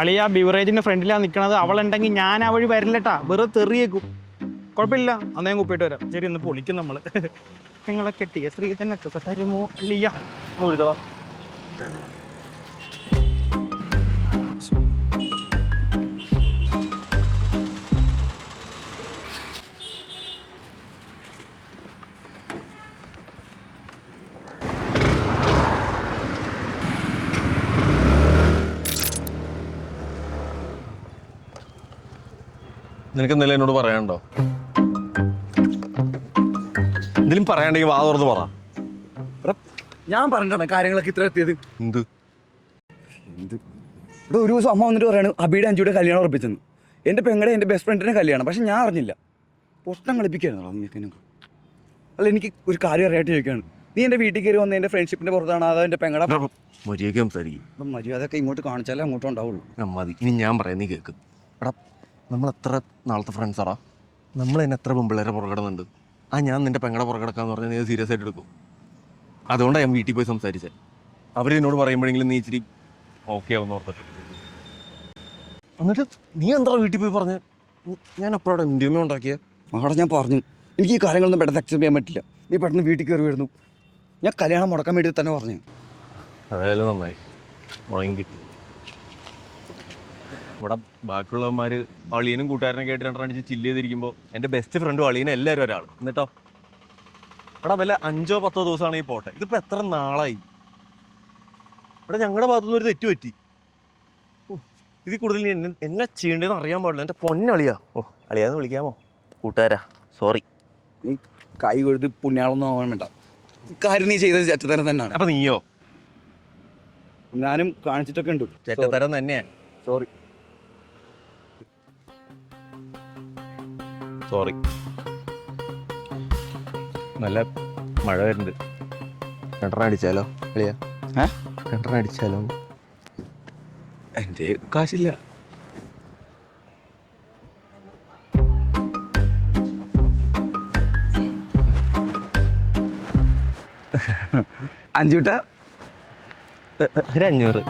അളിയ ബിവറേജിന്റെ ഫ്രണ്ടിലാണ് നിൽക്കണത്. അവളുണ്ടെങ്കിൽ ഞാൻ ആ വഴി വരില്ലട്ടാ, വെറുതെ തെറിയേക്കും. കുഴപ്പമില്ല, അന്നേ കുപ്പിയിട്ട് വരാം. ശരി, ഒന്ന് പൊളിക്കും നമ്മള്. നിങ്ങളെ കെട്ടിയ സ്ത്രീ തന്നെ തരുമോ അളിയ? നിനക്ക് എന്തെങ്കിലും എന്നോട് പറയാനുണ്ടോ? എന്തെങ്കിലും പറയാണ്ടെങ്കിൽ വാ തുറന്ന് പറ. ഞാൻ പറഞ്ഞിട്ടാണ് കാര്യങ്ങളൊക്കെ ഇത്ര എത്തിയത്. എന്ത് ഇവിടെ ഒരു ദിവസം അമ്മ വന്നിട്ട് പറയാണ് അബിയുടെ അഞ്ചുയുടെ കല്യാണം ഉറപ്പിച്ചെന്ന്. എൻ്റെ പെങ്ങളുടെ എൻ്റെ ബെസ്റ്റ് ഫ്രണ്ടിൻ്റെ കല്യാണം. പക്ഷെ ഞാൻ അറിഞ്ഞില്ല. പൊട്ടം കളിപ്പിക്കായിരുന്നോ നിങ്ങൾക്ക്? അല്ല, എനിക്ക് ഒരു കാര്യം അറിയായിട്ട് ചോദിക്കുകയാണ്. നീ എൻ്റെ വീട്ടിൽ കയറി വന്ന് എൻ്റെ ഫ്രണ്ട്ഷിപ്പിൻ്റെ പുറത്താണ്, അതോ എൻ്റെ പെങ്ങളുടെ മര്യാദ സംസാരിക്കും. അപ്പം മര്യാദയൊക്കെ ഇങ്ങോട്ട് കാണിച്ചാലേ അങ്ങോട്ടും ഉണ്ടാവുള്ളൂ. മതി, ഇനി ഞാൻ പറയാം, നീ കേൾക്കും. എടാ, നമ്മൾ എത്ര നാളത്തെ ഫ്രണ്ട്സാടാ? നമ്മൾ തന്നെ എത്ര പെമ്പിള്ളേരെ പുറകിടുന്നുണ്ട്. ഞാൻ നിൻ്റെ പെങ്ങളുടെ പുറകിടക്കാന്ന് പറഞ്ഞാൽ നീ സീരിയസ് ആയിട്ട് എടുക്കും. അതുകൊണ്ടാണ് ഞാൻ വീട്ടിൽ പോയി സംസാരിച്ചത്. അവർ എന്നോട് പറയുമ്പോഴെങ്കിലും നീ ഇച്ചിരി ഓക്കെ ആവുന്ന ഓർത്തിട്ട്. എന്നിട്ട് നീ എന്താ വീട്ടിൽ പോയി പറഞ്ഞ് ഞാൻ എപ്പോഴാണ് ഇന്ത്യമേ ഉണ്ടാക്കിയത്? അവിടെ ഞാൻ പറഞ്ഞു, എനിക്ക് ഈ കാര്യങ്ങളൊന്നും പെട്ടെന്ന് അക്സെപ്റ്റ് ചെയ്യാൻ പറ്റില്ല. നീ പെട്ടെന്ന് വീട്ടിൽ കയറി വരുന്നു. ഞാൻ കല്യാണം മുടക്കാൻ വേണ്ടി തന്നെ പറഞ്ഞു. അതായാലും നന്നായി, മുടങ്ങി കിട്ടി. ഇവിടെ ബാക്കിയുള്ളവന്മാർ അളിയനും കൂട്ടുകാരനൊക്കെ ആയിട്ട് രണ്ടടിച്ച് ചില്ല് ചെയ്തിരിക്കുമ്പോൾ എൻ്റെ ബെസ്റ്റ് ഫ്രണ്ടും അളിയനും എല്ലാവരും ഒരാൾ. എന്നിട്ടോ ഇവിടെ വല്ല 5-10 ദിവസമാണ് ഈ പോട്ടെ. ഇതിപ്പോൾ എത്ര നാളായി? ഇവിടെ ഞങ്ങളുടെ ഭാഗത്തുനിന്ന് ഒരു തെറ്റ് പറ്റി. ഇതിൽ കൂടുതൽ നീ എന്നെ ചെയ്യേണ്ടതെന്ന് അറിയാൻ പാടില്ല. എൻ്റെ പൊന്നളിയാ. അളിയാന്ന് വിളിക്കാമോ? കൂട്ടുകാരാ, സോറി. നീ കൈ കൊഴുത് പുണ്യാളൊന്നും ആവാൻ വേണ്ട. കാര്യം നീ ചെയ്തത് ചെറ്റത്തരം തന്നെയാണ്. അപ്പം നീയോ? ഞാനും കാണിച്ചിട്ടൊക്കെ ഉണ്ട്. ചെറ്റത്തരം തന്നെയാ. സോറി. സോറി. നല്ല മഴ വരുന്നുണ്ട്. 2 അടിച്ചാലോ അളിയാ? 2 അടിച്ചാലോ? എൻ്റെ കാശില്ല. അഞ്ചൂട്ട 500.